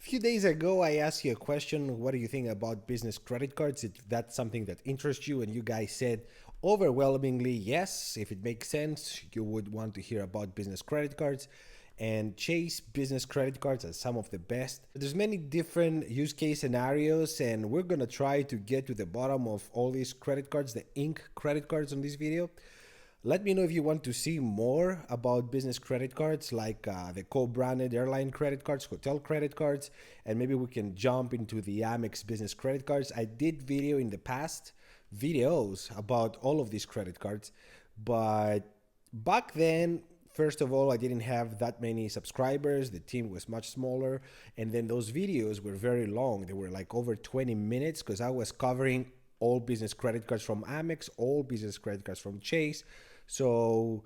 few days ago, I asked you a question. What do you think about business credit cards? If that's something that interests you, and you guys said overwhelmingly yes. If it makes sense, you would want to hear about business credit cards. And Chase business credit cards are some of the best. There's many different use case scenarios, and we're gonna try to get to the bottom of all these credit cards, the Inc. credit cards on this video. Let me know if you want to see more about business credit cards like the co-branded airline credit cards, hotel credit cards, and maybe we can jump into the Amex business credit cards. I did video in the past videos about all of these credit cards, but back then, first of all, I didn't have that many subscribers. The team was much smaller, and then those videos were very long. They were like over 20 minutes because I was covering all business credit cards from Amex, all business credit cards from Chase. So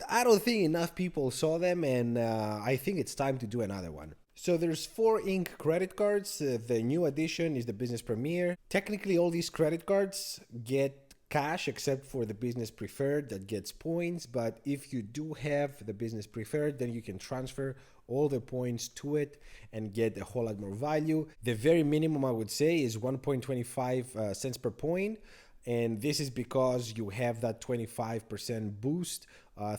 I don't think enough people saw them, and I think it's time to do another one. So there's 4 Inc. credit cards. The new addition is the Business Premier. Technically, all these credit cards get cash except for the Business Preferred that gets points. But if you do have the Business Preferred, then you can transfer all the points to it and get a whole lot more value. The very minimum I would say is 1.25 cents per point. And this is because you have that 25% boost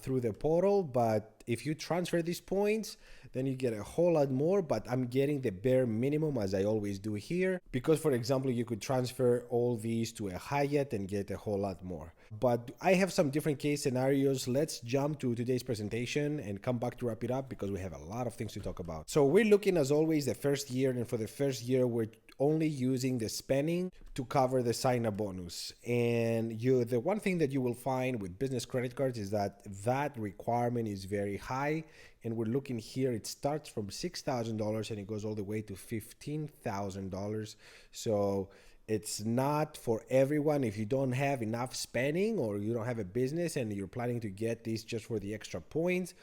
through the portal. But if you transfer these points, then you get a whole lot more. But I'm getting the bare minimum as I always do here. Because, for example, you could transfer all these to a Hyatt and get a whole lot more. But I have some different case scenarios. Let's jump to today's presentation and come back to wrap it up because we have a lot of things to talk about. So we're looking, as always, the first year. And for the first year, we're only using the spending to cover the sign-up bonus. And the one thing that you will find with business credit cards is that requirement is very high. And we're looking here, it starts from $6,000 and it goes all the way to $15,000. So it's not for everyone. If you don't have enough spending or you don't have a business and you're planning to get these just for the extra points,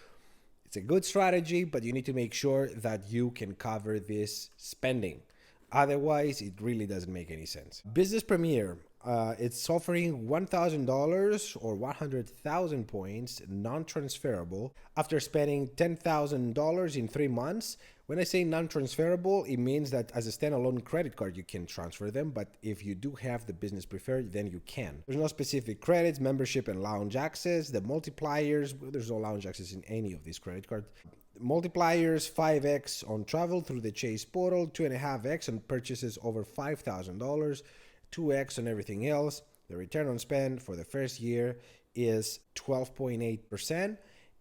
it's a good strategy, but you need to make sure that you can cover this spending. Otherwise, it really doesn't make any sense. Business Premier, it's offering $1,000 or 100,000 points non-transferable after spending $10,000 in 3 months. When I say non-transferable, it means that as a standalone credit card, you can transfer them. But if you do have the Business Preferred, then you can. There's no specific credits, membership, and lounge access. The multipliers, there's no lounge access in any of these credit cards. Multipliers 5x on travel through the Chase portal, 2.5x on purchases over $5,000, 2x on everything else. The return on spend for the first year is 12.8%.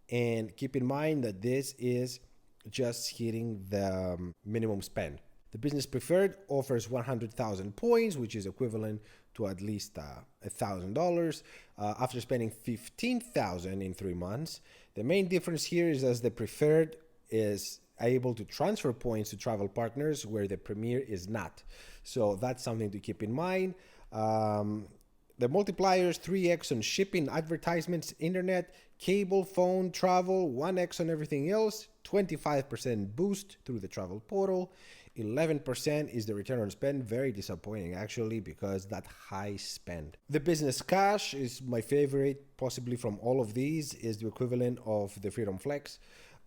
And keep in mind that this is just hitting the minimum spend. The Business Preferred offers 100,000 points, which is equivalent to at least $1,000 after spending 15,000 in 3 months. The main difference here is as the Preferred is able to transfer points to travel partners where the Premier is not. So that's something to keep in mind. The multipliers 3x on shipping, advertisements, internet, cable, phone, travel, 1x on everything else, 25% boost through the travel portal. 11% is the return on spend. Very disappointing actually because that high spend. The business cash is my favorite, possibly from all of these, is the equivalent of the Freedom Flex.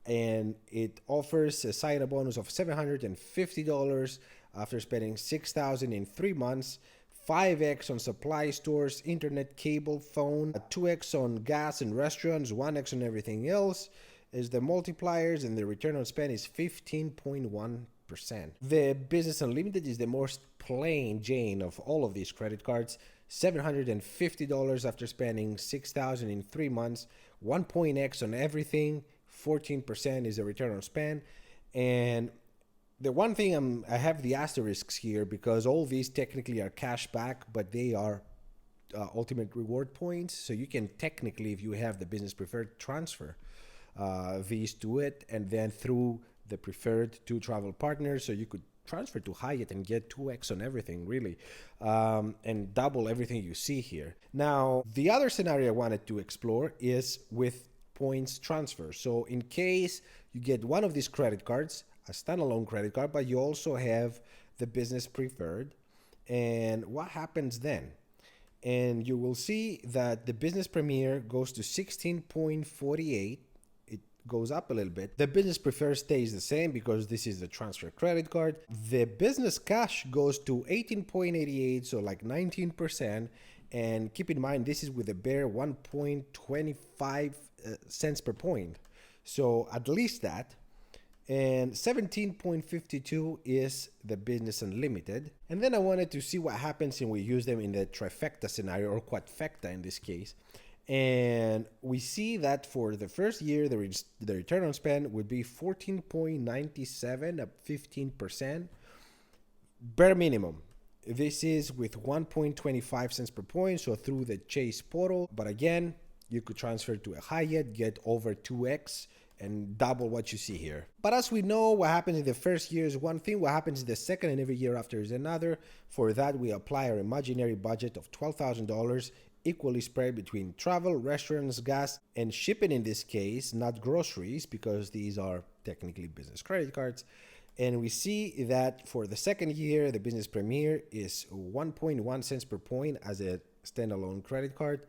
And it offers a sign-up bonus of $750 after spending $6,000 in 3 months. 5x on supply stores, internet, cable, phone, 2x on gas and restaurants, 1x on everything else is the multipliers, and the return on spend is 15.1%. The Business Unlimited is the most plain Jane of all of these credit cards. $750 after spending $6,000 in 3 months, 1.x on everything, 14% is the return on spend. And the one thing I have the asterisks here because all these technically are cash back, but they are ultimate reward points. So you can technically, if you have the Business Preferred, transfer these to it and then through the Preferred to travel partners. So you could transfer to Hyatt and get 2x on everything really and double everything you see here. Now, the other scenario I wanted to explore is with points transfer. So in case you get one of these credit cards, a standalone credit card, but you also have the Business Preferred, and what happens then? And you will see that the Business Premier goes to 16.48. It goes up a little bit. The business preferred stays the same because this is the transfer credit card. The business cash goes to 18.88, so like 19%. And keep in mind, this is with a bare 1.25 cents per point. So at least that. And 17.52 is the business unlimited. And then I wanted to see what happens when we use them in the trifecta scenario, or quadfecta in this case. And we see that for the first year, the return on spend would be 14.97 at 15%. Bare minimum. This is with 1.25 cents per point, so through the Chase portal. But again, you could transfer to a Hyatt, get over 2x, and double what you see here. But as we know, what happens in the first year is one thing, what happens in the second, and every year after is another. For that, we apply our imaginary budget of $12,000, equally spread between travel, restaurants, gas, and shipping in this case, not groceries, because these are technically business credit cards. And we see that for the second year, the Business Premier is 1.1 cents per point as a standalone credit card.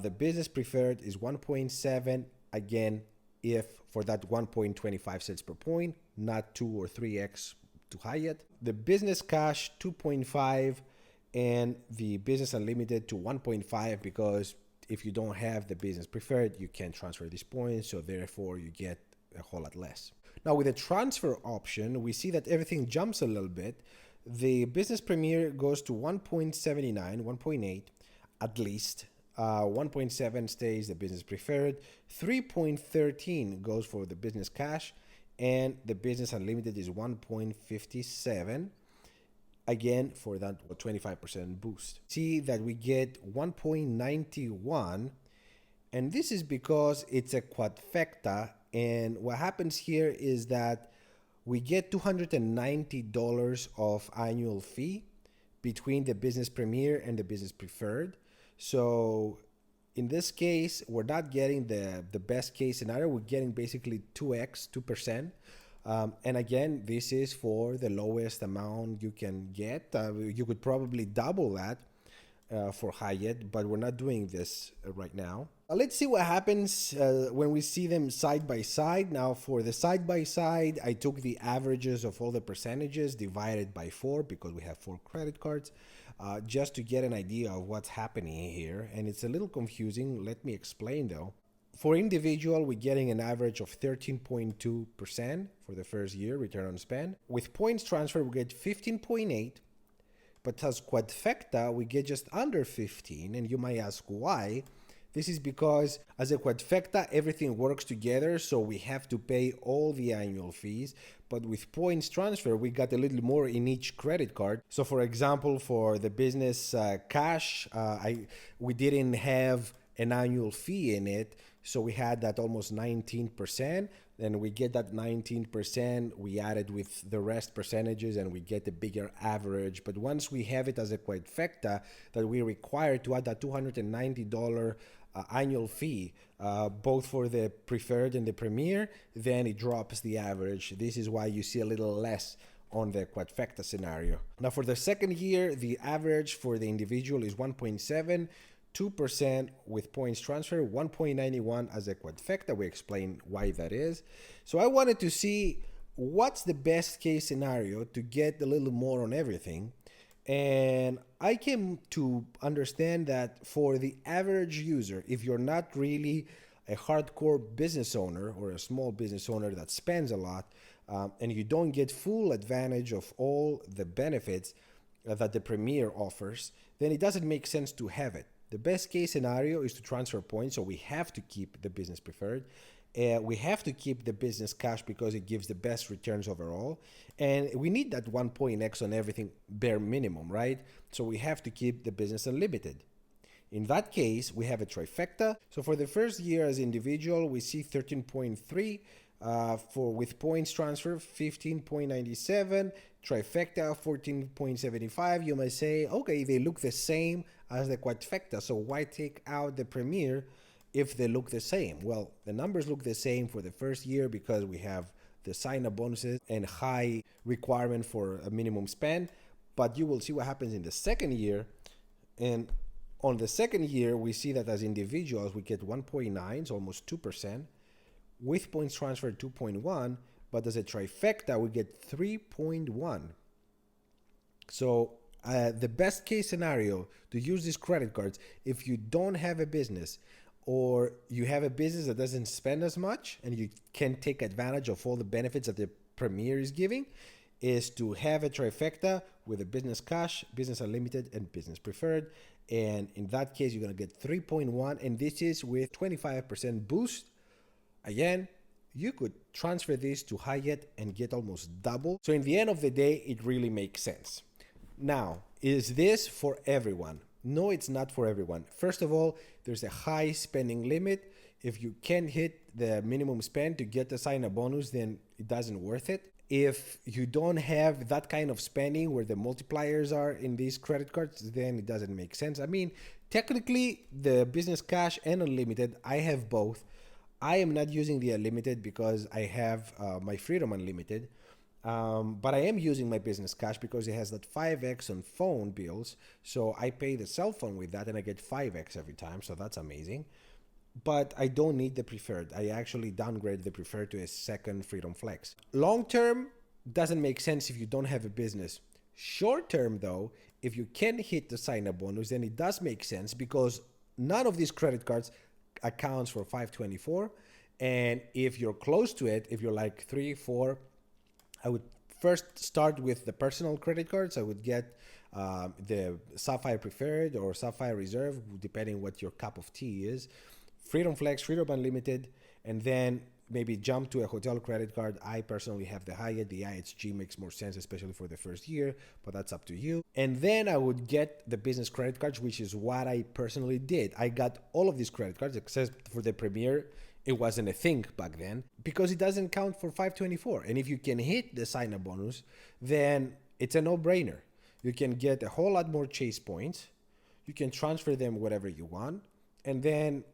The Business Preferred is 1.7, again, if for that 1.25 cents per point, not 2 or 3x to Hyatt. The Business Cash 2.5, and the Business Unlimited to 1.5, because if you don't have the Business Preferred, you can't transfer these points, so therefore you get a whole lot less. Now with the transfer option, we see that everything jumps a little bit. The Business Premier goes to 1.79, 1.8 at least. 1.7 stays the Business Preferred. 3.13 goes for the Business Cash, and the Business Unlimited is 1.57. Again, for that 25% boost. See that we get 1.91, and this is because it's a quadfecta. And what happens here is that we get $290 of annual fee between the Business Premier and the Business Preferred. So in this case, we're not getting the best case scenario. We're getting basically 2x, 2%. And again, this is for the lowest amount you can get. You could probably double that for Hyatt, but we're not doing this right now. Let's see what happens when we see them side by side. Now for the side by side, I took the averages of all the percentages divided by 4 because we have 4 credit cards, just to get an idea of what's happening here. And it's a little confusing. Let me explain though. For individual, we're getting an average of 13.2% for the first year return on spend. With points transfer, we get 15.8. But as quadfecta, we get just under 15. And you might ask why. This is because as a quadfecta, everything works together, so we have to pay all the annual fees. But with points transfer, we got a little more in each credit card. So for example, for the Business Cash, we didn't have an annual fee in it, so we had that almost 19%. Then we get that 19%, we add it with the rest percentages, and we get a bigger average. But once we have it as a quadfecta, that we're required to add that $290 annual fee, both for the Preferred and the Premier, then it drops the average. This is why you see a little less on the quadfecta scenario. Now for the second year, the average for the individual is 1.7, 2% with points transfer, 1.91 as a quadfecta. We explain why that is. So I wanted to see what's the best case scenario to get a little more on everything. And I came to understand that for the average user, if you're not really a hardcore business owner or a small business owner that spends a lot, and you don't get full advantage of all the benefits that the Premier offers, then it doesn't make sense to have it. The best case scenario is to transfer points, so we have to keep the Business Preferred. We have to keep the Business Cash because it gives the best returns overall. And we need that 1.x on everything bare minimum, right? So we have to keep the Business Unlimited. In that case, we have a trifecta. So for the first year as individual, we see 13.3. With points transfer, 15.97, trifecta, 14.75. You might say, okay, they look the same as the quadfecta, so why take out the Premier if they look the same? Well, the numbers look the same for the first year because we have the sign-up bonuses and high requirement for a minimum spend, but you will see what happens in the second year. And on the second year, we see that as individuals, we get 1.9, so almost 2%. with points transfer 2.1, but as a trifecta, we get 3.1. So the best case scenario to use these credit cards, if you don't have a business or you have a business that doesn't spend as much and you can take advantage of all the benefits that the Premier is giving, is to have a trifecta with a business cash, business unlimited, and business preferred. And in that case, you're going to get 3.1, and this is with 25% boost. Again, you could transfer this to Hyatt and get almost double. So in the end of the day, it really makes sense. Now, is this for everyone? No, it's not for everyone. First of all, there's a high spending limit. If you can't hit the minimum spend to get the sign-up bonus, then it doesn't worth it. If you don't have that kind of spending where the multipliers are in these credit cards, then it doesn't make sense. I mean, technically, the business cash and unlimited, I have both. I am not using the unlimited because I have my Freedom Unlimited. But I am using my business cash because it has that 5x on phone bills. So I pay the cell phone with that and I get 5x every time. So that's amazing. But I don't need the preferred. I actually downgraded the preferred to a second Freedom Flex. Long term doesn't make sense if you don't have a business. Short term though, if you can hit the sign-up bonus, then it does make sense because none of these credit cards accounts for 524. And if you're close to it, if you're like 3, 4, I would first start with the personal credit cards. I would get the Sapphire Preferred or Sapphire Reserve, depending what your cup of tea is. Freedom Flex, Freedom Unlimited, and then maybe jump to a hotel credit card. I personally have the Hyatt. The IHG makes more sense, especially for the first year, but that's up to you. And then I would get the business credit cards, which is what I personally did. I got all of these credit cards except for the Premier. It wasn't a thing back then because it doesn't count for 524. And if you can hit the sign-up bonus, then it's a no-brainer. You can get a whole lot more Chase points. You can transfer them whatever you want. And then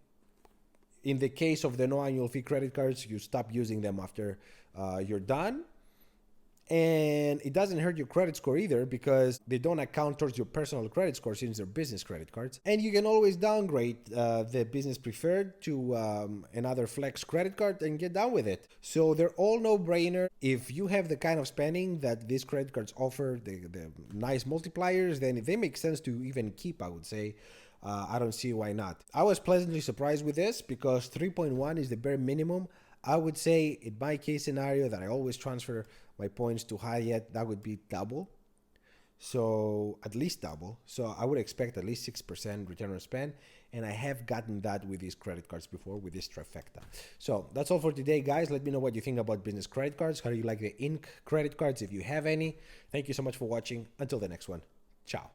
in the case of the no annual fee credit cards, you stop using them after you're done. And it doesn't hurt your credit score either because they don't account towards your personal credit score since they're business credit cards. And you can always downgrade the business preferred to another flex credit card and get done with it. So they're all no-brainer. If you have the kind of spending that these credit cards offer, the nice multipliers, then they make sense to even keep, I would say. I don't see why not. I was pleasantly surprised with this because 3.1 is the bare minimum. I would say in my case scenario that I always transfer my points to Hyatt, that would be double. So at least double. So I would expect at least 6% return on spend. And I have gotten that with these credit cards before with this trifecta. So that's all for today, guys. Let me know what you think about business credit cards. How do you like the Ink credit cards if you have any? Thank you so much for watching. Until the next one. Ciao.